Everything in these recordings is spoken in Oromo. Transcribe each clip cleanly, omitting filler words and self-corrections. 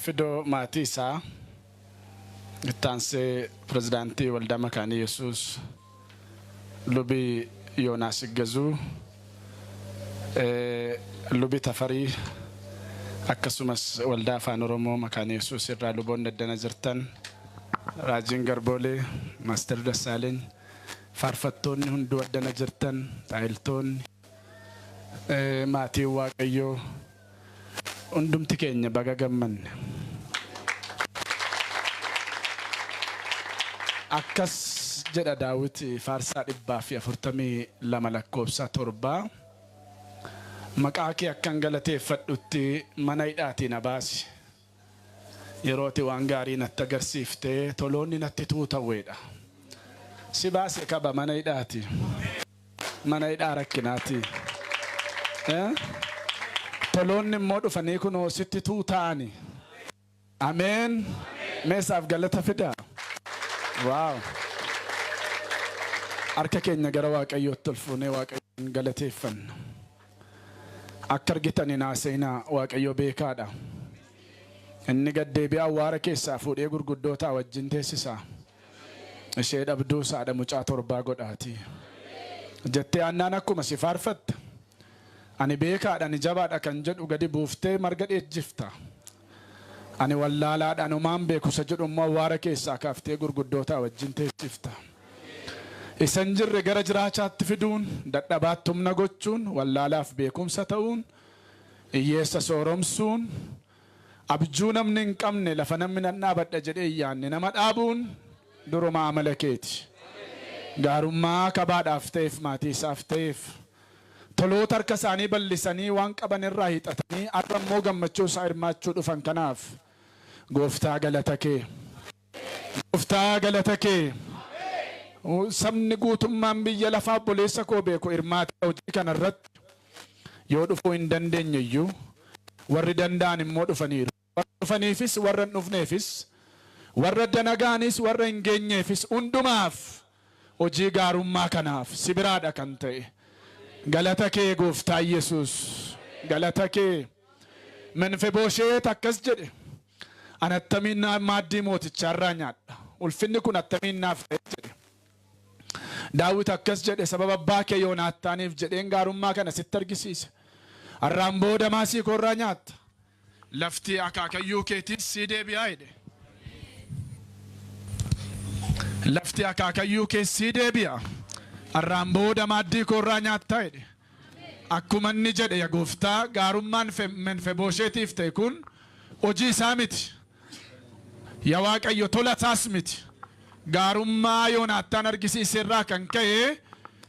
fidoo maatii isaa ittaansee pirezidaantii waldaa makaanii Yesuus lubii Yoonaas Iggazuu lubii Tafarii akkasumas waldaa afaan Oromoo makaanii Yesuus irraa luboonni addana jirtan Raajiin Garboolee Maaster Dassaaleny faarfattoonni hunduu addana jirtan taa'iltoonni maatii waaqayyoo hundumti keenya baga gammanne akkas jedha Daawit faarsaa 142 lakkoofsa 7 maqaa kee akkan galateeffadhutti mana hidhaatii na baasi yerooti waan gaarii natti agarsiiftee toloonni natti tuutawweedha si baase kaba mana hidhaa rakkinaati toloonni immoo dhufanii kunoo sitti tuuta'ani ameen meesaaf galata fidaa waaw harka keenya gara waaqayyootti ol fuunee waaqayyoon galateeffanna akka argitanii naaseenaa waaqayyo beekaadha inni gaddeebi'aa waara keessaa fuudhee gurguddoota wajjin teessisaa ishee dhabduu saadha mucaa torbaa godhaati jettee annaan akkuma si faarfatta ani beekaadha ani jabaadha kan jedhu gadi buuftee marga dheejjifta ani wallaalaadhaan umaan beekusa jedhu immoo waara keessaa kaaftee gurguddoota wajjin teessifta isan jirre gara jiraachaatti fiduun dadhabaatti humna gochuun wallaalaaf beekumsa ta'uun hiyyeessa sooromsuun abjuu namni hin qabne lafa namni nan dhaabadha jedhee yaanne nama dhaabuun duruma amala keeti gaarummaa kabaadhaaf ta'eef maatii isaaf ta'eef toloota harka isaanii bal'isanii waan qaban irraa hiixatanii har'a immoo gammachuu isaa hirmaachuu dhufan kanaaf gooftaa galata kee sabni guutummaan biyya lafaa obboleessa koo beeku hirmaata hojii kana irratti yoo dhufuu hin dandeenye iyyuu warri danda'an immoo dhufaniiru warra dhufaniifis warra hin dhufneefis warra danagaanis warra hin geenyeefis hundumaaf hojii gaarummaa kanaaf si biraadha kan ta'e galata kee gooftaa Yesuus galata kee Menfeboosheet akkas jedhe an attamiin maaddii mootichaa irraa nyaadha ulfinni kun attamiin naaf ta'e jedhe Daawit akkas jedhe sababa abbaa kee Yoonaataaniif jedheen gaarummaa kana sitti argisiise har'aan booda maasii koorraa nyaatta lafti akaakayyuu keetiis sii deebi'aa jedhe lafti akaakayyuu kees sii deebi'a har'aan booda maaddii koorraa nyaattaa jedhe akkuma inni jedhe yaa gooftaa gaarummaan Menfeboosheetiif ta'e kun hojii isaa miti yaa waaqayyo tola isaas miti gaarummaa Yoonaataan argisiise irraa kan ka'e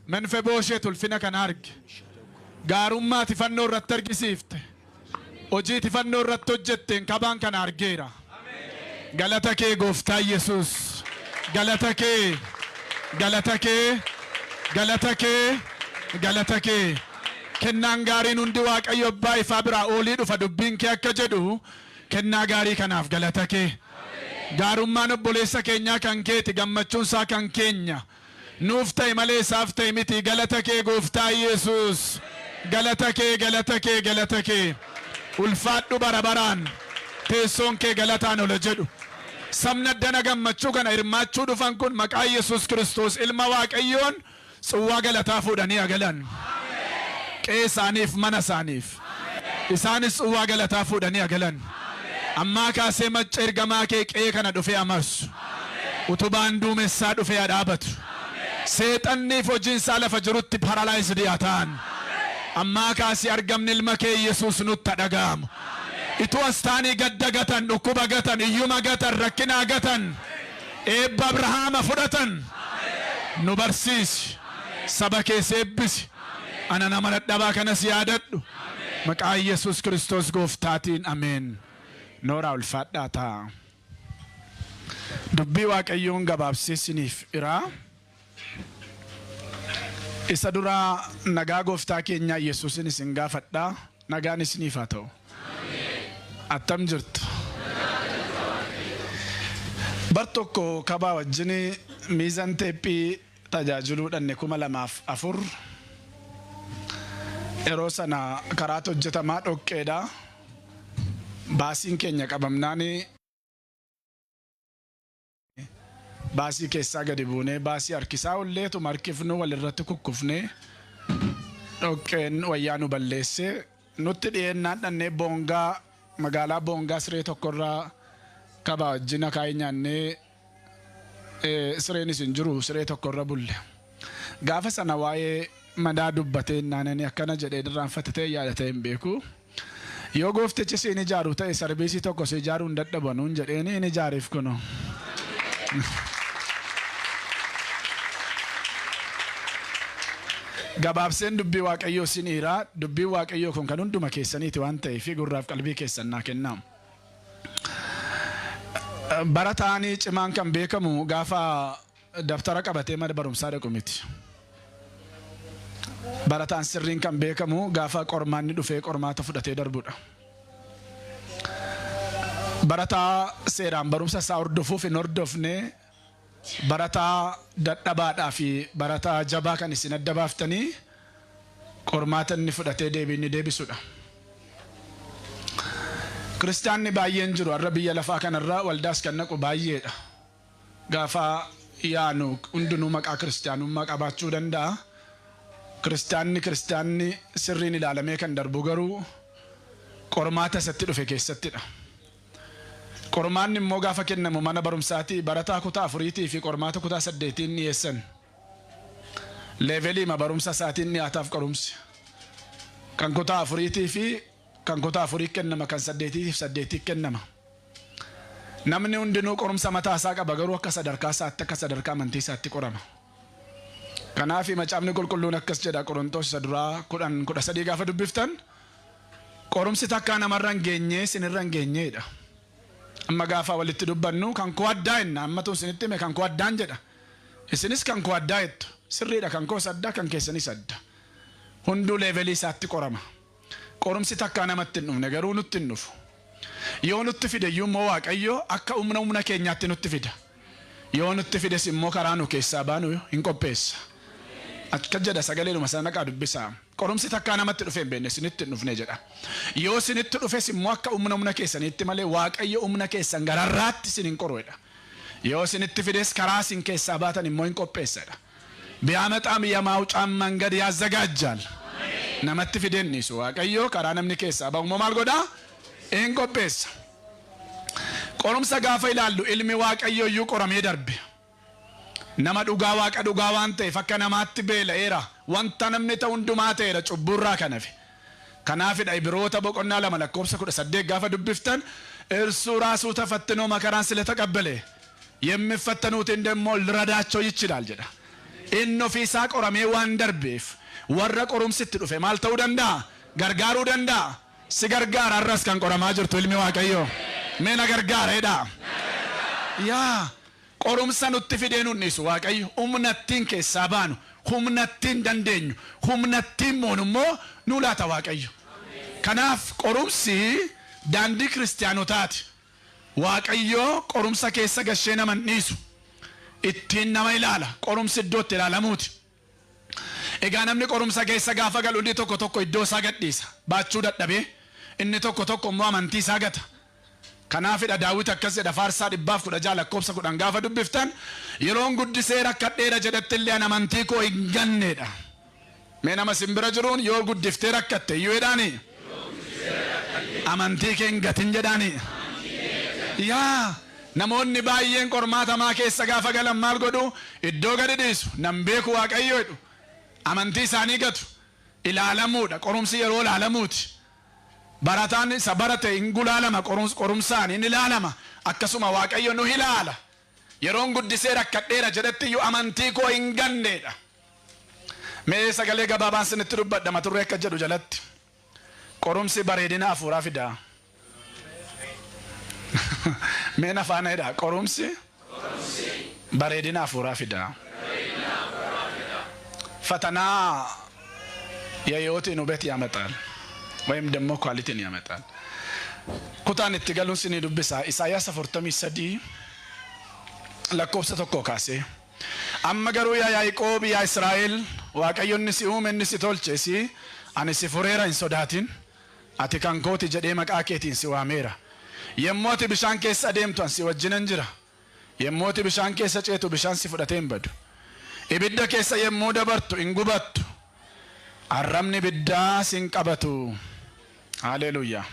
Menfeboosheet ulfina kana arge gaarummaa tifannoo irratti argisiifte hojii tifannoo irratti hojjetteen kabaan kana argeera galata kee gooftaa Yesuus galata kee kennaan gaariin hundi waaqayyo abbaa ifaa biraa oolii dhufa dubbiin kee akka jedhu kennaa gaarii kanaaf galata kee gaarummaan obboleessa keenyaa kan keeti gammachuun isaa kan keenya nuuf ta'e malee isaaf ta'e miti galata kee gooftaa Yesuus galata kee ulfaadhu bara baraan teessoon kee galataan ola jedhu sabna addana gammachuu kana hirmaachuu dhufan kun maqaa Yesuus Kiristoos ilma waaqayyoon tsuwwaa galataa fuudhanii agalan qe'ee isaaniif mana isaaniif isaanis tsuwwaa galataa fuudhanii agalan ammaa kaasee macca ergamaa kee qe'ee kana dhufee amarsu utubaan duumessaa dhufee dhaabatu seexanniif hojiin isaa lafa jirutti paralaayisdii haa ta'an ammaa kaasee argamni ilma kee Yesuus nutti dhaga'amu ituu astaanii gadda gatan dhukkuba gatan iyyuma gatan rakkinaa gatan eebba Abrahaama fudhatan nu barsiisi saba keessa eebbisi ana nama dadhabaa kanas yaadadhu maqaa Yesuus Kiristoos gooftaatiin ameen noora ulfaadhaa ta'a dubbii waaqayyoon gabaabseessiniif iraa isa duraa nagaa gooftaa keenyaa Yesuusin isin gaafadhaa nagaan isiniif haa ta'u attam jirtu bar tokko kabaa wajjin miizan teephii tajaajiluudhaan 2004 yeroo sana karaatu hojjetamaa dhoqqeedha baasiin keenya qabamnaani baasii keessaa gadi buunee baasii harkisaa olleetu markifnu walirratti kukkufnee dhoqqeen wayyaa nu balleesse nutti dhiyeennaan dhannee boongaa magaalaa boongaa siree tokkorraa kabaa wajjin akaayii nyaannee sireen isin jiru siree tokkorra bulle gaafa sana waa'ee madaa dubbatee naananii akkana jedhee irraanfatatee yaadatee hin beeku yoo gooftichi siin ijaaru ta'e sarbiisii tokko si ijaaruu hin dadhabanuun jedheeni in ijaariif kuno gabaabseen dubbii waaqayyoo sin hiiraa dubbii waaqayyoo kun kan hunduma keessaniiti waan ta'eef gurraaf qalbii keessan naa kennaa barataanii cimaan kan beekamu gaafa daftara qabatee mana barumsaa dhaqu miti barataan sirriin kan beekamu gaafa qormaanni dhufee qormaata fudhatee darbudha barataa seeraan barumsa isaa hordofuuf hin hordofne barataa dadhabaadhaa fi barataa jabaa kan isin adda baaftanii qormaata inni fudhatee deebiin deebisudha kiristaanni baay'een jiru har'a biyya lafaa kanarraa waldaas kan naqu baay'eedha gaafa yaanu hundinuu maqaa kiristaanummaa qabaachuu danda'a kiristaanni sirriin ilaalamee kan darbu garuu qormaata isatti dhufe keessattidha qormaanni immoo gaafa kennamu mana barumsaatii barataa kutaa 4 fi qormaata kutaa 8 dhiyeessan leevelii barumsa isaatiin dhiyaataaf qorumsi kan kutaa 4 fi kan kutaa 4 kennama kan 8 fi 8 kennama namni hundinuu qorumsa mataa isaa qaba garuu akka sadarkaa isaatti akka sadarkaa amantii isaatti qorama kanaaf macaafni qulqulluun akkas jedha Qorontos duraa 10:13 gaafa dubbiftan qorumsi takkaa namarra hin geenye sinirra hin geenyeedha amma gaafa walitti dubbannu kan koo addaa inna amma tun sinitti hime kan koo addaan jedha isinis kan koo addaa jettu sirriidha kan koo saddaa kan keessanis adda hunduu leevelii isaatti qorama qorumsi takkaa namatti hin dhufne garuu nutti hin dhufu yoo nutti fide iyyuu immoo waaqayyo akka humna keenyaatti nutti fida yoo nutti fides immoo karaa nu keessaa baanu hin qopheessa akka jedha sagaleedhuma sana naqaa dubbisaa qorumsi takkaa namatti dhufe hin beekne sinitti hin dhufne jedha yoo sinitti dhufes immoo akka humna keessaniitti malee waaqayyo humna keessan gararraatti sin hin qoruudha yoo sinitti fides karaa sin keessaa baatan immoo hin qopheessadha ቢያመጣም የማውጫን መንገድ ያዘጋጃል namatti fidennisu waaqayyo karaa namni keessaa bahu maal godha hin qopheessa qorumsa gaafa ilaallu ilmi waaqayyo iyyuu qoramee darbe nama dhugaa waaqa dhugaa waan ta'eef akka namaatti beela'eera wanta namni ta'u hundumaa ta'eera cubburraa kanafe kanaafidha Ibroota 2:18 gaafa dubbiftan እርሱ ራሱ ተፈትኖ መከራን ስለተቀበለ የሚፈተኑትን ደግሞ ሊረዳቸው ይችላል jedha inni ofiisaa qoramee waan darbeef warra qorumsitti dhufe maal ta'uu danda'a gargaaruu danda'a si gargaara arras kan qoramaa jirtu ilmi waaqayyo meena gargaareedha yaa qorumsa nutti fidee nunnisu waaqayyo humnattiin keessaa baanu humnattiin dandeenyu humnattiin moonummoo nu laata waaqayyo kanaaf qorumsi daandii kiristaanotaati waaqayyo qorumsa keessa gashee nama dhiisu ittiin nama ilaala qorumsi iddootti ilaalamuuti egaa namni qorumsa keessa gaafa galu inni tokko iddoo isaa gadhiisa baachuu dadhabee inni tokko immoo amantii isaa gata kanaafidha Daawit akkas jedha faarsaa 116 gaafa dubbiftan yeroon guddisee rakkadheera jedhetti illee amantii koo hin ganneedha mee nama simbira jiruun yoo guddiftee rakkatte iyyuu jedhaani amantii kee hin gatin jedhaani yaa namoonni baay'een qormaatamaa keessa gaafa galan maal godhu iddoo gadi dhiisu nan beeku waaqayyo jedhu amantii isaanii gatu ilaalamuudha qorumsi yeroo ilaalamuuti barataan isa barate hin gulaalama qorumsaan hin ilaalama akkasuma waaqayyo nu ilaala yeroon guddisee rakkadheera jedhetti iyyuu amantii koo hin ganneedha mee sagalee gabaabaan sinitti dubbadha maturree akka jedhu jalatti qorumsi bareedina hafuuraa fidaa mee nafaanaadha qorumsi bareedina hafuuraa fidaa ፈተና የህይወትን ውበት ያመጣል ወይም ደግሞ ኳሊቲን ያመጣል ኩታን እትገሉን ሲኒ ዱብሳ ኢሳያስ 43 ለኮብሰ ተኮ ካሴ አመገሩ ያ ያዕቆብ ያ እስራኤል waaqayyoon si uume inni si tolche si ani si fureera hin sodaatin ati kan kooti jedhee maqaa keetiin si waameera. Yemmuu ati bishaan keessa adeemtu an si wajjinan jira. Yemmuu ati bishaan keessa ceetu bishaan si fudhatee hin badu. Ibidda keessa yemmuu dabartu hin gubattu. Arrabni ibiddaa si hin qabatu. Haleluuyaa.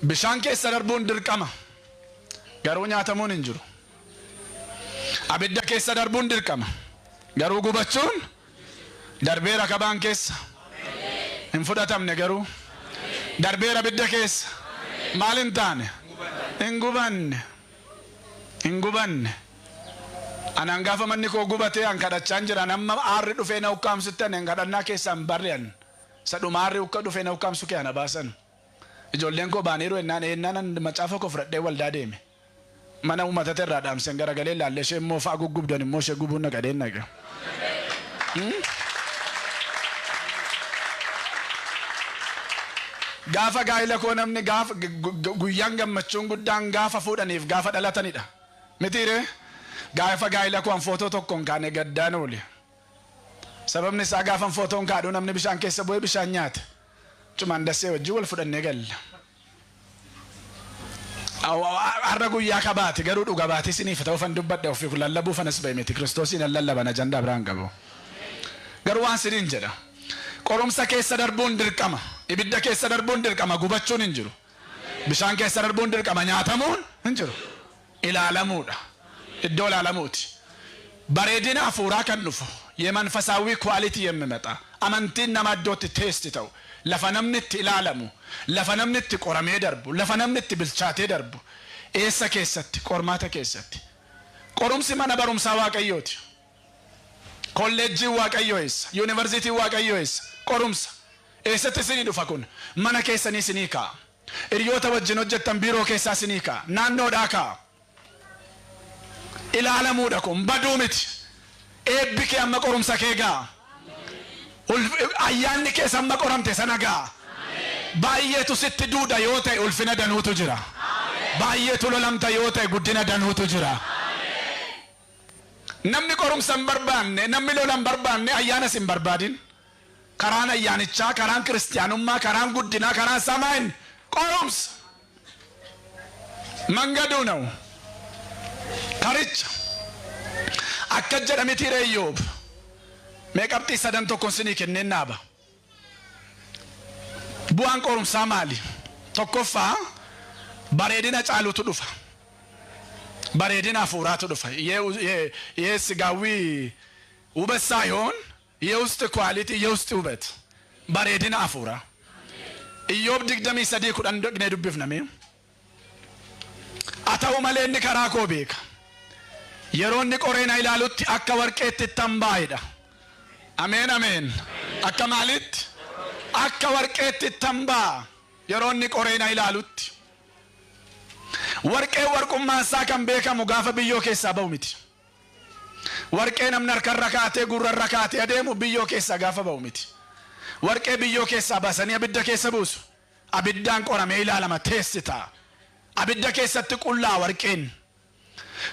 Bishaan keessa darbuun dirqama. Garuu nyaatamuun hin jiru. Abidda keessa darbuun dirqama. Garuu gubachuun darbeera kabaan keessa. Hin fudhatamne garuu. Darbeera abidda keessa. Maal hin taane? Hin gubanne. Hin gubanne. Anaan gaafa manni koo gubatee an kadhachaan jiran amma aarri dhufee na ukkaamsutti an kadhannaa keessaan barri'an. Sadhuma aarri ukka dhufee na ukkaamsu kee ana baasan. Ijoolleen koo baaniiru ennaan macaafa koo fudhadhee waldaa deeme. Mana uummatatti irraa dhaamsan garagalee ilaalle ishee immoo fa'a guggubdan immoo ishee gubuun naqadeen naqa. Gaafa gaa'ila koo namni gaafa guyyaan gammachuun guddaan gaafa fuudhaniif gaafa dhalatanidha. Mitiiree gaafa gaa'ila koo an footoo tokkoon kaane gaddaan oole. Sababni isaa gaafa footoon kaadhu namni bishaan keessa bu'ee bishaan nyaata. Cumaan dassee wajjin wal fudhannee galla. Har'a guyyaa kabaati garuu dhuga baati isiniif ta'uu fan dubbadha ofii kun lallabuu fanas ba'e miti Kiristoosiin lallaban ajandaa biraan qabu. Garuu waan siniin jedha. Qorumsa keessa darbuun dirqama. Ibidda keessa darbuun dirqama. Gubachuun hin jiru. Bishaan keessa darbuun dirqama. Nyaatamuun hin jiru. Ilaalamuudha. Iddoo ilaalamuuti. Bareedina hafuuraa kan dhufu የመንፈሳዊ ኳሊቲ የሚመጣ አመንቲን ነማዶት ቴስት ተው ለፈነምንት ኢላላሙ ለፈነምንት ቆረሜ ደርቡ ለፈነምንት ብልቻቴ ደርቡ ኤሰ ከሰት ቆርማተ ከሰት ቆሩምሲ ማና በሩምሳ ዋቀዮት ኮሌጅ ዋቀዮይስ ዩኒቨርሲቲ ዋቀዮይስ ቆሩምሳ ኤሰት ሲኒ ዱፋኩን ማና ከሰኒ ሲኒካ እሪዮተ ወጅኖ ጀተን ቢሮ ከሳ ሲኒካ ናኖ ዳካ ኢላላሙ ደኩም በዱምት ebbike amma qorumsa keega ayyaanni keessa amma qoramte sanaga baay'eetu sitti duuda yoo ta'e ulfina danuutu jira baay'eetu lolamta yoo ta'e guddina danuutu jira namni qorumsa hin barbaanne namni lola hin barbaanne ayyaanas hin barbaadin karaan ayyaanichaa karaan kiristiyaanummaa karaan guddinaa karaan samaa'in qorumsa mangaduu na'u karicha akka jedhamiti reeyyoob meeqabxii sadan tokkon sinii kenneen naaba bu'aan qorumsaa maali tokkoffaa bareedina caalutu dhufa bareedina hafuuraatu dhufa የስጋዊ ውበት ሳይሆን የውስጥ ኳሊቲ የውስጥ ውበት bareedina hafuura ኢዮብ 23 dhaqnee dubbifname ata'u malee inni karaa koo beeka yeroonni qoreena ilaalutti akka warqeetti tambaa'edha ameen ameen akka maalitti akka warqeetti tambaa yeroonni qoreena ilaalutti warqee warqummaan isaa kan beekamu gaafa biyyoo keessaa ba'u miti warqee namni harkarra kaatee gurrarra kaatee adeemu biyyoo keessaa gaafa ba'u miti warqee biyyoo keessaa baasanii abidda keessa buusu abiddaan qoramee ilaalama teessita abidda keessatti qullaa warqeen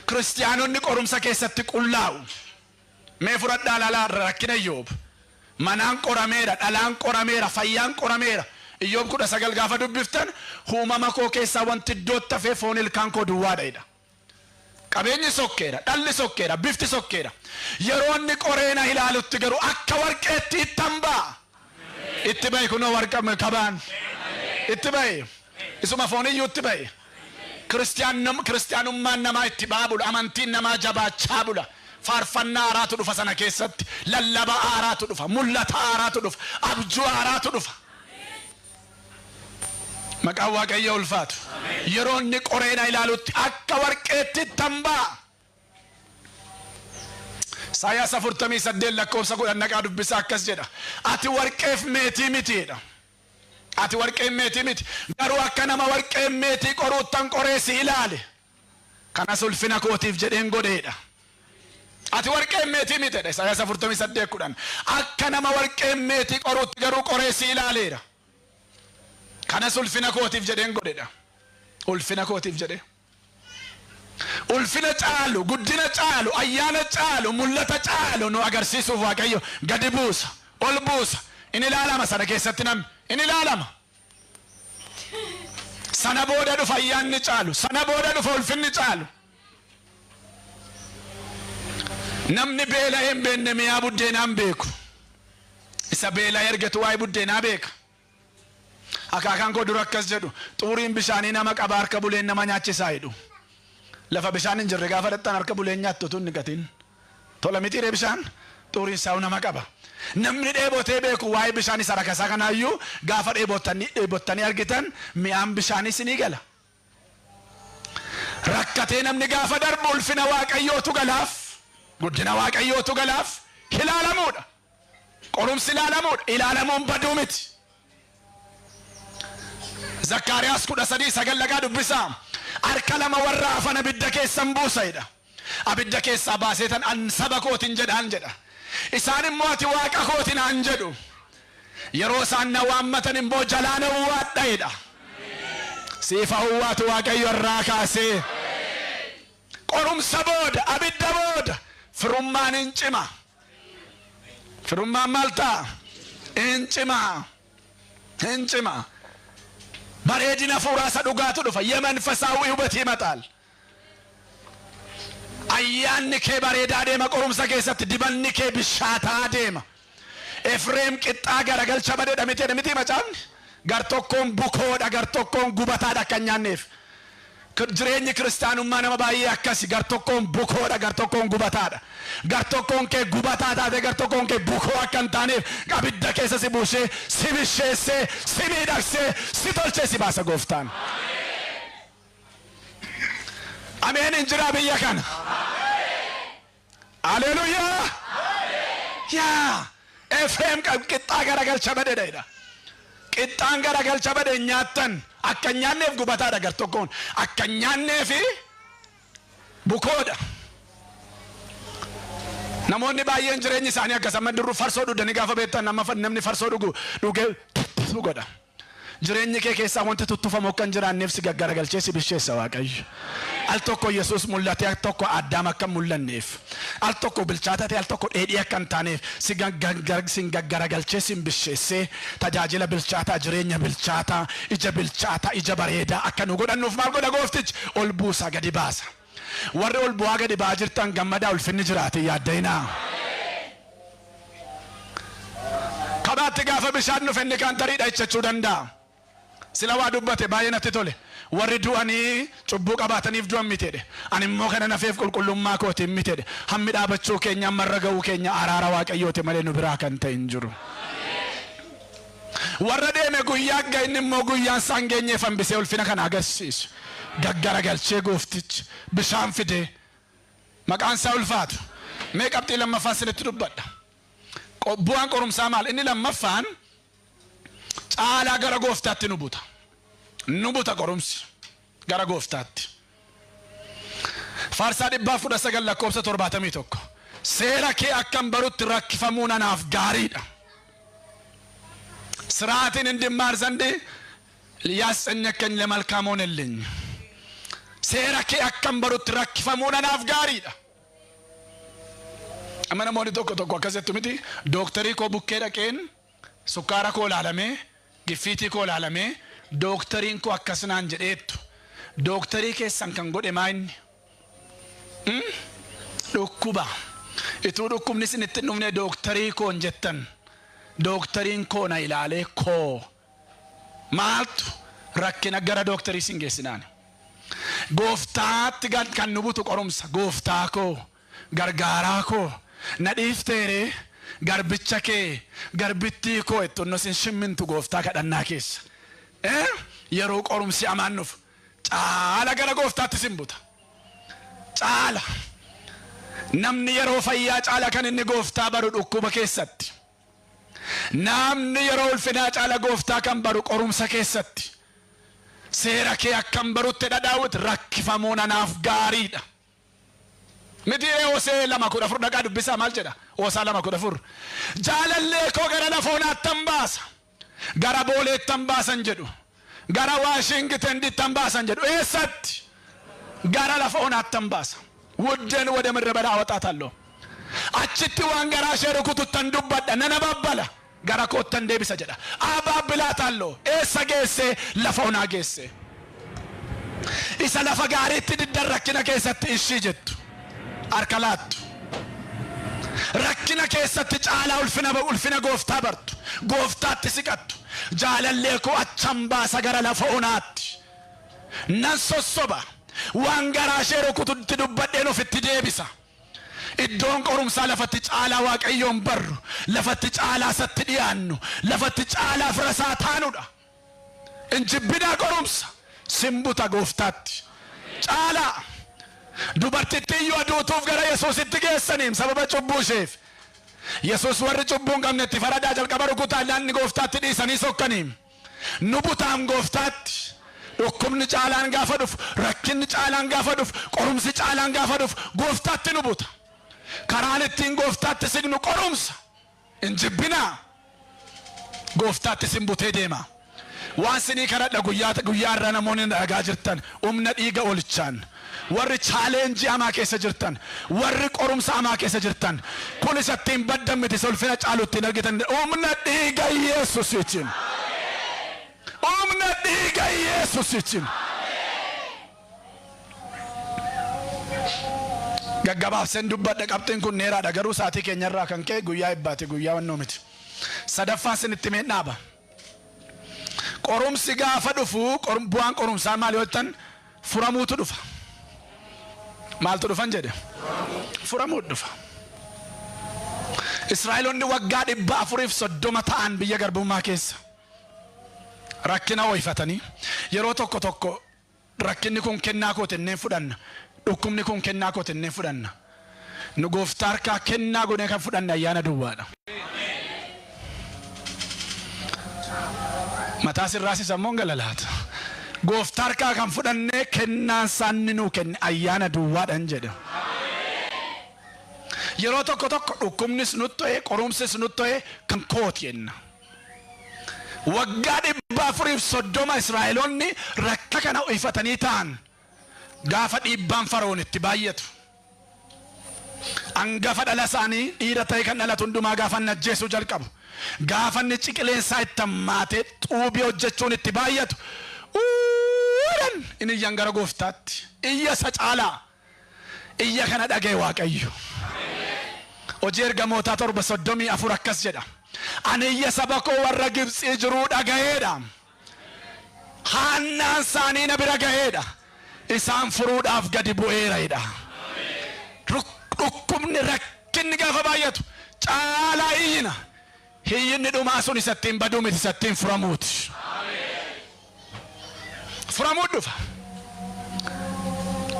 Kiristiyaanonni qorumsa keessatti qullaa'u mee fudhadhaa laalaa rakkina Iyyoob manaan qorameera dhalaan qorameera fayyaan qorameera Iyyoob 19 gaafa dubbiftan uumama koo keessaa wanti iddootti hafee foon ilkaan koo duwwaadha qabeenyi sokkeera dhalli sokkeera bifti sokkeera yeroonni qoreena ilaalutti garuu akka warqeetti ittambaa itti ba'i kunoo warqa kabaan itti ba'i isuma foon iyyuu itti ba'i Kiristiyaanummaan namaa itti baabula amantiin namaa jabaachaa bula faarfannaa haaraatu dhufa sana keessatti lallaba haaraatu dhufa mul'ata haaraatu dhufa abjuu haaraatu dhufa maqaan waaqayyo ulfaatu yeroonni qoreena ilaalutti akka warqeetti tambaa Isaayyaas 48 lakkoofsa 10 naqaa dubbisa akkas jedha ati warqeef meetii mitiidha ati warqee meetii miti garuu akka nama warqee meetii qoruuttan qoreesi ilaale kanas ulfina kootiif jedheen godheedha ati warqee meetii mitedha Isaayyaas 48:10 akka nama warqee meetii qoruutti garuu qoreesi ilaaleera kanas ulfina kootiif jedheen godheedha ulfina kootiif jedhee ulfina caalu guddina caalu ayyaana caalu mul'ata caalu nu agarsiisuuf waaqayyo gadi buusa ol buusa in ilaalama sana keessatti namni in ilaalama sana booda dhufa ayyaanni caalu, sana booda dhufa ulfinni caalu. Namni beela hin beekne mi'aa buddeenaan beeku. Isa beela ergetu waa'ee buddeenaa beeka. Akaakaan koo dura akkas jedhu, xuuriin bishaanii nama qaba harka buleen nama nyaachisaa jedhu. Lafa bishaan hin jirre gaafa dhaqxan harka buleen nyaattu tun ni gatiin. Tola mitiiree bishaan xuuriin isaa nama qaba. Namni dheebotee beeku waa'ee bishaan isa rakasaa kanaayyuu gaafa dheebottanii argitan mi'aan bishaan isinii gala. Rakkatee namni gaafa darbu ulfina waaqayyootu galaaf, guddina waaqayyootu galaaf, ilaalamuudha. Qorumsi ilaalamuudha. Ilaalamuun baduu miti. Zakkaariyaas 13:9 dubbisaa. Harka lama warra hafan abidda keessan buusa jedha. Abidda keessaa baaseetan an saba kootiin jedhaan jedha. Isaan immoo ati waaqa kootiin aan jedhu. Yeroo isaan na waammatan immoo jalaa na uwwaadha jedha. Siifa uwwaatu waaqayyo irraa kaasee. Qorumsa booda, abidda booda, firummaan hin cima. Firummaan maal ta'a? Hin cima. Hin cima. Bareedina fuuraasa dhugaatu dhufa. የመንፈሳዊ ውበት ይመጣል። ayyaanni kee bareedaa deema. qorumsa keessatti dibanni kee bishaataa deema. Efreem qixxaa garagalcha badeedha miti macaafni. Gar tokkoon bukoodha, gar tokkoon gubataadha akka nyaanneef. Jireenyi kiristaanummaa nama baay'ee akkasi. Gar tokkoon bukoodha, gar tokkoon gubataadha. Gar tokkoon kee gubataa taate, gar tokkoon kee bukoo akka hin taaneef abidda keessa si buusee, si bisheessee, si miidhagsee, si tolchee si baasa gooftaan. Ameen injira biyya kana. Haleluyaa. Yaa Efreem qixxaa garagalcha badeedha. Qixxaan garagalcha badee nyaattan akka nyaanneef gubataadha gar tokkoon, akka nyaanneef bukoodha. Namoonni baay'een jireenyi isaanii akkasuma dirru farsoo dhuganii gaafa beektan namni farsoo dhugee godha. Jireenyi kee keessaa wanti tuttufamu akka hin jiraanneef si gaggaragalchee si bisheessa waaqayyo. Al tokko Yesuus mul'ate, al tokko Addaam akka mul'anneef, al tokko bilchaata ta'e, al tokko dheedhii akka hin taaneef si gaggaragalchee si bisheessee tajaajila bilchaataa, jireenya bilchaataa, ija bilchaataa, ija bareedaa akka nu godhannuuf maal godha gooftichi? Ol buusa, gadi baasa. Warri ol bu'aa gadi ba'aa jirtan gammadaa ulfinni jiraate yaaddeenaa. Kabaatti gaafa bishaan nuuf inni kan tariidha jechuu danda'a. Sila waa dubbate baay'ee natti tole. Warri du'anii cubbuu qabaataniif du'an miteedhe. Ani immoo kana nafeef qulqullummaa kootiin miteedhe. Hammi dhaabachuu keenya, ammarra ga'uu keenya araara waaqayyooti malee nu biraa kan ta'e hin jiru. Warra deeme guyyaa akka inni immoo guyyaan isaan geenyeef hambisee ulfina kana agarsiisu. Gaggaragalchee gooftichi bishaan fidee maqaan isaa ulfaatu. Mee qabxii lammaffaa sinitti dubbadha. Bu'aan qorumsaa maal? Inni lammaffaan caalaa gara gooftaatti nu buta. Nu buta qorumsi gara gooftaatti. Faarsaa 119:71. Seera kee akkan barutti rakkifamuun anaaf gaariidha. Siraatiin እንድማር ዘንድ ሊያስጨንቀኝ ለመልካም ሆነልኝ. Seera kee akkan barutti rakkifamuun anaaf gaariidha. Amma namoonni tokko akkasitti miti dooktarii koo bukkee dhaqeen sukkaara koo ilaalamee, giffiitii koo ilaalamee, dooktariin koo akkasinaan jedheettu. Dooktarii keessan kan godhe maayinni? Dhukkuba. Ituu dhukkubni isin itti hin dhufne dooktarii koo hin jettan. Dooktariin koo na ilaalee koo maaltu rakkina gara dooktarii isin geessinaan. Gooftaatti kan nu butu qorumsa. Gooftaa koo, gargaaraa koo, na dhiifteeree, garbicha kee, garbittii koo itti onno sin shimmintu gooftaa kadhannaa keessa. Yeroo qorumsi amaan nuuf caala gara gooftaatti sin buta. Caala. Namni yeroo fayyaa caala kan inni gooftaa baru dhukkuba keessatti. Namni yeroo ulfinaa caala gooftaa kan baru qorumsa keessatti. Seera kee akkan barutti Daawit rakkifamuun anaaf gaariidha. Miti Hosee 2:14 dhaqaa dubbisaa maal jedha? Hosea 2:14. Jaalallee koo gara lafoonaattan baasa, gara booleettan baasan jedhu, gara Waashingitaniittan baasan jedhu. Eessatti? Gara lafoonaattan baasa. Wuddeen ወደ ምድረ በዳ አወጣታለሁ. Achitti waan garaa ishee rukututtan dubbadha, nana babbala. Gara koottan deebisa jedha. Abaabbilaatallo. Eessa geesse? Lafa onaa geesse. isa lafa gaariitti diddan rakkina keessatti ishii jettu harka laattu. Rakkina keessatti caalaa ulfina gooftaa bartu. Gooftaatti siqattu. Jaalallee koo achan baasa gara lafa onaatti. Nan sossoba. Waan garaa ishee rukututti dubbadheen ofitti deebisa. Iddoon qorumsaa lafatti caalaa waaqayyoon barru. Lafatti caalaa isatti dhiyaannu. Lafatti caalaa firasaa taanudha. Injibbinaa qorumsa. Simbuta gooftaatti. Caalaa. Dubartittii iyyuu aduutuuf gara Yesuusitti geessaniim sababa cubbuu isheef. Yesuus warri cubbuun qabnetti faradaa jalqaba rukutaan laanni gooftaatti dhiisanii sokkaniim. Nu butaan gooftaatti. Dhukkubni caalaan gaafa dhufu, rakkinni caalaan gaafa dhufu, qorumsi caalaan gaafa dhufu, gooftaatti nu buta. Karaan ittiin gooftaatti signu qorumsa. Injibbinaa. Gooftaatti sin butee deema. Waan sinii kadhadha guyyaa irra namoonni dhagaa jirtan humna dhiiga oolchaan. Warri challenge amaa keessa jirtan, warri qorumsa amaa keessa jirtan, kun isattiin baddan miti solfina caalutti argitan humna dhiiga Yesuusiitiin. Humna dhiiga Yesuusiitiin. Gaggabaabseen dubbadha qabxiin kun dheeraadha garuu saatii keenyarraa kan ka'e guyyaa ibbaati guyyaa wannoo miti. Sadaffaan sinitti mee dhaaba. Qorumsi gaafa dhufu bu'aan qorumsaa maal yoo ta'an furamuutu dhufa. Maaltu dhufan jedhe? Furamuutu dhufa. Israa'eloonni waggaa 430 ta'an biyya garbummaa keessa rakkina ho'ifatanii yeroo tokko rakkinni kun kennaa kootennee fudhanna. Dhukkubni kun kennaa kootennee fudhanna. Nu gooftaa harkaa kennaa godhee kan fudhanna ayyaana duwwaadha. Mataa sirraasi sammuun galalaata. Gooftaa harkaa kan fudhannee kennaan saanni nuu kenne ayyaana duwwaadhaan jedha. Yeroo tokko dhukkubnis nutti ta'e qorumsis nutti ta'e kan kooti jenna. Waggaa 430 Israa'eloonni rakka kana ho'ifatanii ta'an gaafa dhiibbaan Faroon itti baay'atu. Hangafa dhala isaanii dhiira ta'e kan dhalatu hundumaa gaafa ajjeesuu jalqabu. Gaafa inni ciqileensaa itti hammaatee xuubii hojjechuun itti baay'atu. Inni iyyan gara gooftaatti. Iyya isa caalaa. Iyya kana dhaga'e waaqayyo. Hojii ergamootaa 7:34 akkas jedha. Ani iyya saba koo warra Gibxii jiruu dhaga'eedha. Haannaan isaanii na bira ga'eedha. Isaan furuudhaaf gadi bu'eeradha. Dhukkubni rakkinni gaafa baay'atu caalaa iyyina. Hiyyinni dhumaa sun isattiin baduu miti isattiin furamuuti. Furamuu dhufa.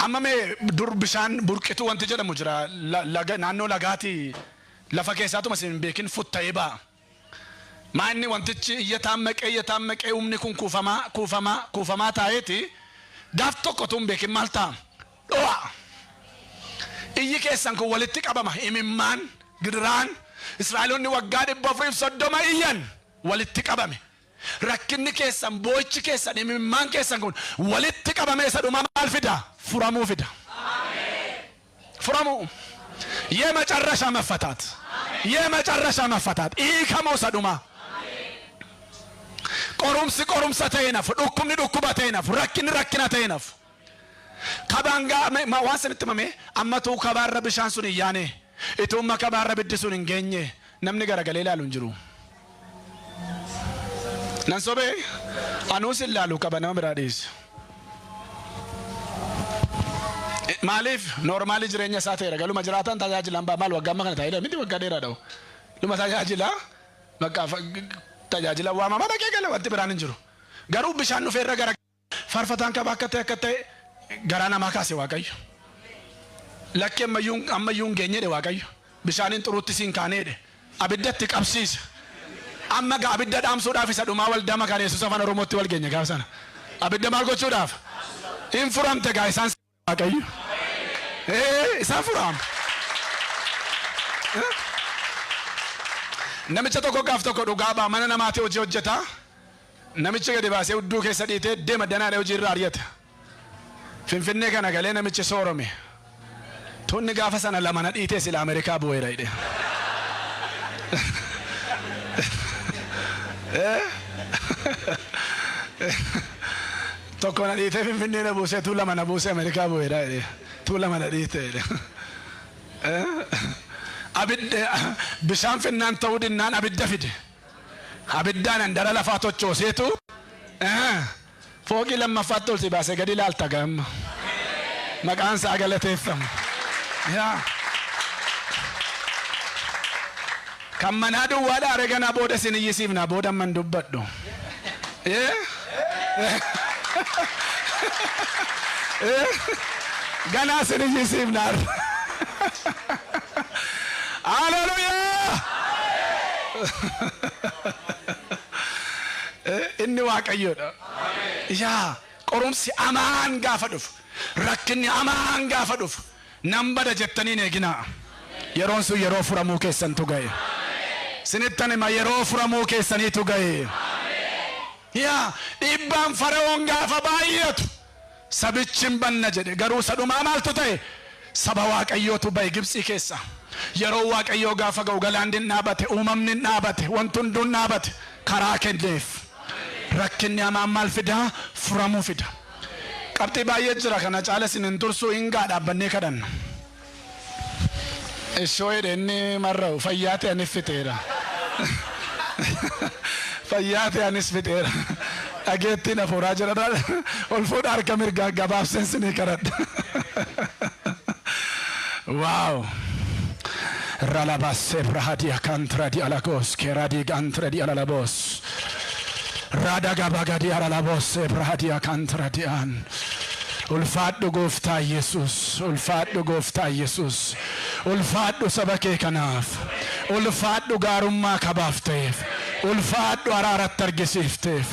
Amma mee dur bishaan burqituu wanti jedhamu jira naannoo lagaati lafa keessaatuma sin beekin futta'ee ba'a. Maa inni wantichi iyyataan maqee humni kun kuufamaa taa'eeti gaaf tokko tun beekin maal ta'a? Dho'a. Iyyi keessan kun walitti qabama imimmaan gidiraan Israa'eloonni waggaa 430 iyyan walitti qabame. Rakkinni keessan boo'ichi keessan imimmaan keessan kun walitti qabame isa dhuma maal fida? Furamuu fida. Furamuu. የመጨረሻ መፈታት የመጨረሻ መፈታት ኢከሞሳ ዱማ ቆሩምሳ ተይነፍ ዱኩምኒ ዱኩባ ተይነፍ ረኪና ተይነፍ ከባንጋ ዋስን ተመሜ አመቱ ከባረ ብሻንሱን ያኔ እቱማ ከባረ ብድሱን እንገኘ ነምኒ ገረገለ ይላሉ እንጅሩ ነንሶቤ አኑስ ይላሉ ከበና ምራዲስ ማሊፍ ኖርማሊ ጅሬኛ ሳተ ይረጋሉ መጅራታን ታጃጅላን ባማል ወጋማ ከነ ታይደ ምንዲ ወጋዴራ ደው ለማታጃጅላ በቃ ታጃጅላ ዋማ ማደቀ ገለ ወጥ ብራን እንጅሩ ገሩ ብሻኑ ፈረ ገረ ፋርፈታን ከተ ገራና ማካሴ ዋቀዩ ለከ አመዩን ገኘ ደ ዋቀዩ ብሻንን ጥሩት ሲን ካኔደ አብደት ቀብሲስ አመጋ አብደ ዳምሶ ዳፍ ይሰዱማ ወልዳ መካሬ ሱሰፋን ሮሞት ወልገኘ ጋሰና አብደ ማልጎቹ ዳፍ ኢንፍራም ተጋይሳን ዋቀዩ Safuram. Namicha tokko gaaf tokko dhugaaba mana namaatti hojii hojjeta. Namichi gadi baasee hudduu keessa dhiitee deema danaa hojii irraa ari'ata. Finfinnee kana galee namichi soorome. Tunni gaafa sana lama na dhiitee sila Ameerikaa bu'eera jedhe. Tokko na dhiitee Finfinnee na buusee tuula mana buusee Ameerikaa bu'eedha jedhe. Tuula mana dhiitee jedhe. Bishaan finnaan ta'uu dinnaan abidda fide. Abiddaan andara lafaa tochooseetu fooqii lammaffaatti ol si baasee gadi ilaalta gamma. Maqaan isaa galateeffamu. Kan manaa duwwaadhaa areeganaa booda sin iyyisiifnaa booda man dubbadhu. Ganaa sin iyyisiifnaa. Hallelujah! Inni waaqayyoodha. Qorumsi amaan gaafa dhufu, rakkinni amaan gaafa dhufu, nan bada jettanii eeginaa. Yeroon sun yeroo furamuu keessantu ga'e. Sinittan hima yeroo furamuu keessaniitu ga'e. Dhiibbaan Fara'oon gaafa baay'atu sabichi hin banna jedhe garuu sadhumaa maaltu ta'e? Saba waaqayyootu ba'e Gibxii keessa. Yeroo waaqayyoo gaafa ga'u galaanni dhaabate, uumamni dhaabate, wanti hunduun dhaabate karaa kenneef. Rakkinni hamaan maal fidaa? Furamuu fida. Qabxii baay'ee jira kana caala sinin tursuu hingaa dhaabbannee kadhanna. Ishoo jedhe inni marra'u fayyaa ta'e anis fixeera. Fayyaa ta'e anis fixeera. Dhageettiin hafuuraa jira. Ol fuudha harka mirgaa gabaabseen sinii kadhadha. Waaw. Ralabas Ebrahadia Kantradi Alagos, Keradi Gantradi Alalabos, Radagabagadi Alalabos, Ebrahadia Kantradian. Ulfaadhu gooftaa Yesus, ulfaadhu gooftaa Yesus, ulfaadhu saba kee kanaaf, ulfaadhu gaarummaa kabaaf ta'eef, ulfaadhu araaratti argisiifteef,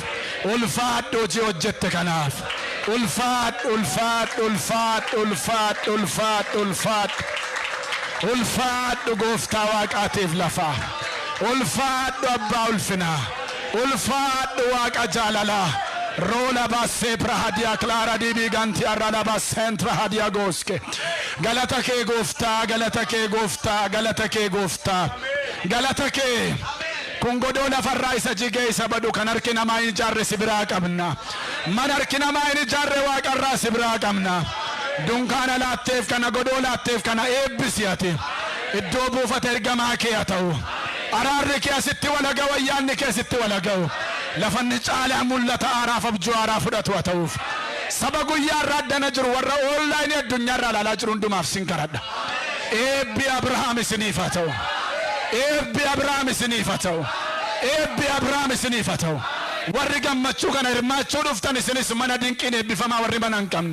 ulfaadhu hojii hojjette kanaaf, ulfaadhu ulfaadhu ulfaadhu ulfaadhu ulfaadhu ulfaadhu. Ulfaadhu gooftaa waaqaatiif lafaa, ulfaadhu abbaa ulfinaa, ulfaadhu waaqa jaalalaa. Rola basse prahadia clara di biganti arala basentra hadia goske. Galata ke gofta, galata ke gofta, galata ke gofta, galata ke. Kun godola farraa isa jigee isa badu kan harki namaa hin ijaarre si biraa qabna. Man harki namaa hin ijaarre waaqarraa si biraa qabna. Dunkaana laatteef kana godoo laatteef kana eebbisi ati. Iddoo buufata ergamaa kee haa ta'u. Araarri kee asitti walaga'u, ayyaanni kee asitti walaga'u. Lafanni caalaa mul'ata aaraaf abjuu aaraa fudhatu haa ta'uuf. Saba guyyaa irraa addana jiru warra oonlaayinii addunyaa irraa ilaalaa jiru hundumaaf sin kadhadha. Eebbi Abrahaam isiniif haa ta'u. Eebbi Abrahaam isiniif haa ta'u. Eebbi Abrahaam isiniif haa ta'u. Warri gammachuu kana hirmaachuu dhuftan isinis mana dinqiin eebbifamaa warri mana hin qabne.